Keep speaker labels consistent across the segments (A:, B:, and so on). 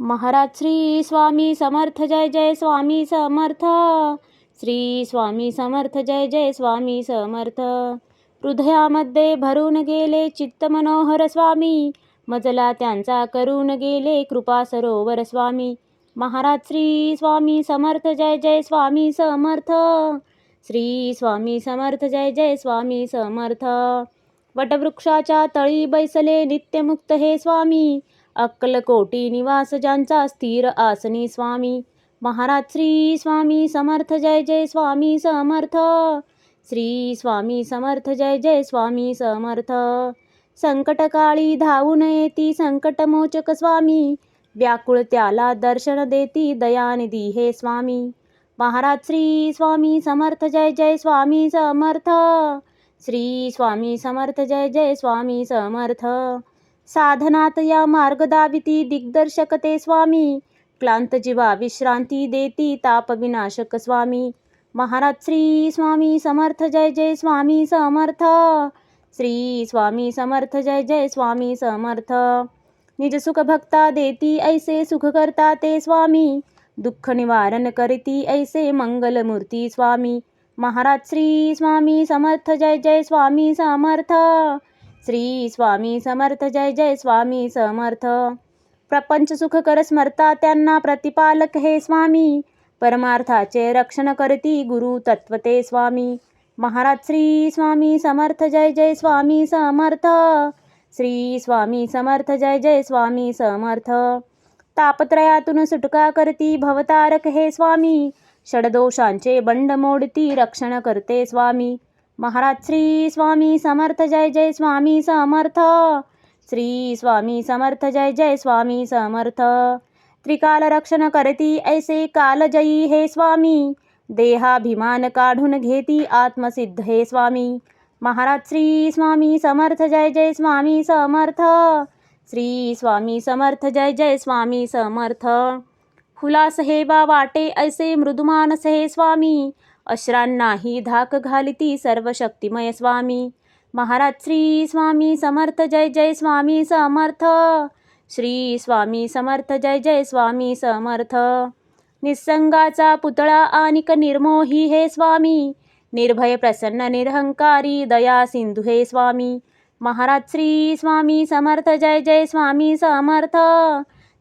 A: महाराज श्री स्वामी समर्थ जय जय स्वामी समर्थ. श्री स्वामी समर्थ जय जय स्वामी समर्थ. हृदयामध्ये भरून गेले चित्त मनोहर स्वामी, मजला त्यांचा करून गेले कृपा सरोवर स्वामी. महाराज श्री स्वामी समर्थ जय जय स्वामी समर्थ. श्री स्वामी समर्थ जय जय स्वामी समर्थ. वटवृक्षाच्या तळी बैसले नित्यमुक्त हे स्वामी, अक्कलकोटी निवास ज्यांचा स्थिर आसनी स्वामी. महाराज श्री स्वामी समर्थ जय जय स्वामी समर्थ. श्री स्वामी समर्थ जय जय स्वामी समर्थ. संकटकाळी धावून येती संकटमोचक स्वामी, व्याकुळ त्याला दर्शन देती दयानिधी हे स्वामी. महाराज श्री स्वामी समर्थ जय जय स्वामी समर्थ. श्री स्वामी समर्थ जय जय स्वामी समर्थ. साधनात या मार्ग दाविती दिग्दर्शक ते स्वामी, क्लांत जीवा विश्रांती देती ताप विनाशक स्वामी. महाराज श्री स्वामी समर्थ जय जय स्वामी समर्थ. श्री स्वामी समर्थ जय जय स्वामी समर्थ. निज सुख भक्ता देती ऐसे सुख करता ते स्वामी, दुःख निवारण करती ऐसे मंगलमूर्ती स्वामी. महाराज श्री स्वामी समर्थ जय जय स्वामी समर्थ. श्री स्वामी समर्थ जय जय स्वामी समर्थ. प्रपंच सुख कर स्मरता त्यांना प्रतिपालक हे स्वामी, परमार्थाचे रक्षण करती गुरु तत्वते स्वामी. महाराज श्री स्वामी समर्थ जय जय स्वामी समर्थ. श्री स्वामी समर्थ जय जय स्वामी समर्थ. तापत्रयातून सुटका करती भवतारक हे स्वामी, षडदोषांचे बंड मोडती रक्षण करते स्वामी. महाराज श्री स्वामी समर्थ जय जय स्वामी समर्थ. श्री स्वामी समर्थ जय जय स्वामी समर्थ. त्रिकाल रक्षण करती ऐसे कालजयी हे स्वामी, देहाभिमान काढून घेती आत्मसिद्ध हे स्वामी. महाराज श्री स्वामी समर्थ जय जय स्वामी समर्थ. श्री स्वामी समर्थ जय जय स्वामी समर्थ. हुलास हे बा वाटे ऐसे मृदुमानस हे स्वामी, अश्रांनाही धाक घालिती सर्व शक्तिमय स्वामी. महाराज श्री स्वामी समर्थ जय जय स्वामी समर्थ. श्री स्वामी समर्थ जय जय स्वामी समर्थ. निसंगाचा पुतळा आणिक निर्मोही हे स्वामी, निर्भय प्रसन्न निरहंकारी दया सिंधू हे स्वामी. महाराज श्री स्वामी समर्थ जय जय स्वामी समर्थ.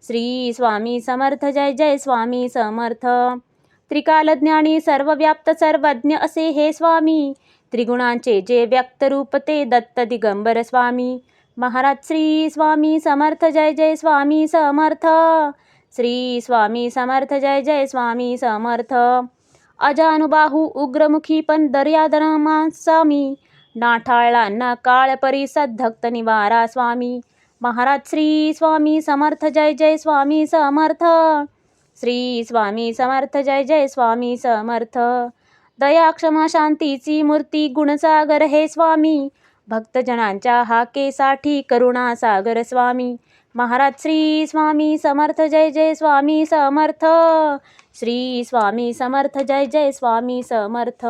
A: श्री स्वामी समर्थ जय जय स्वामी समर्थ. त्रिकालज्ञानी सर्वव्याप्त सर्वज्ञ असे हे स्वामी, त्रिगुणांचे जे व्यक्त रूप ते दत्त दिगंबर स्वामी. महाराज श्री स्वामी समर्थ जय जय स्वामी समर्थ. श्री स्वामी समर्थ जय जय स्वामी समर्थ. अजानुबाहू उग्रमुखी पण दर्यादनमा स्वामी, नाठाळला ना काळ परिसद धक्त निवारा स्वामी. महाराज श्री स्वामी समर्थ जय जय स्वामी समर्थ. श्री स्वामी समर्थ जय जय स्वामी समर्थ. दया क्षमा शांतीची मूर्ती गुणसागर हे स्वामी, भक्तजनांच्या हाकेसाठी करुणा सागर स्वामी. महाराज श्री स्वामी समर्थ जय जय स्वामी समर्थ. श्री स्वामी समर्थ जय जय स्वामी समर्थ.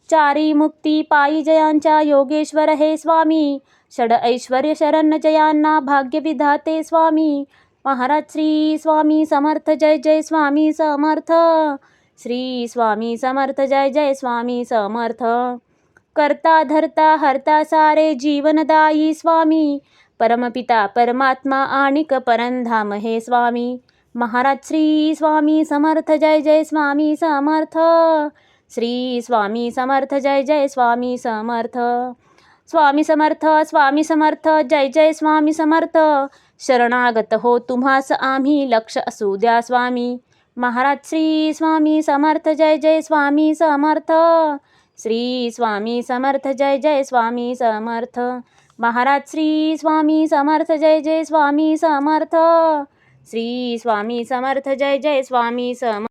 A: चारी मुक्ती पायी जयांच्या योगेश्वर हे स्वामी, षड ऐश्वर्य शरण जयांना भाग्य विधाते स्वामी. महाराज श्री स्वामी समर्थ जय जय स्वामी समर्थ. श्री स्वामी समर्थ जय जय स्वामी समर्थ. करता धरता हरता सारे जीवनदायी स्वामी, परमपिता परमात्मा आणिक परमधाम हे स्वामी. महाराज श्री स्वामी समर्थ जय जय स्वामी समर्थ. श्री स्वामी समर्थ जय जय स्वामी समर्थ. स्वामी समर्थ स्वामी समर्थ जय जय स्वामी समर्थ. शरणागत हो तुम्हास आम्ही लक्ष असू द्या स्वामी. महाराज श्री स्वामी समर्थ जय जय स्वामी समर्थ. श्री स्वामी समर्थ जय जय स्वामी समर्थ. महाराज श्री स्वामी समर्थ जय जय स्वामी समर्थ. श्री स्वामी समर्थ जय जय स्वामी समर्थ.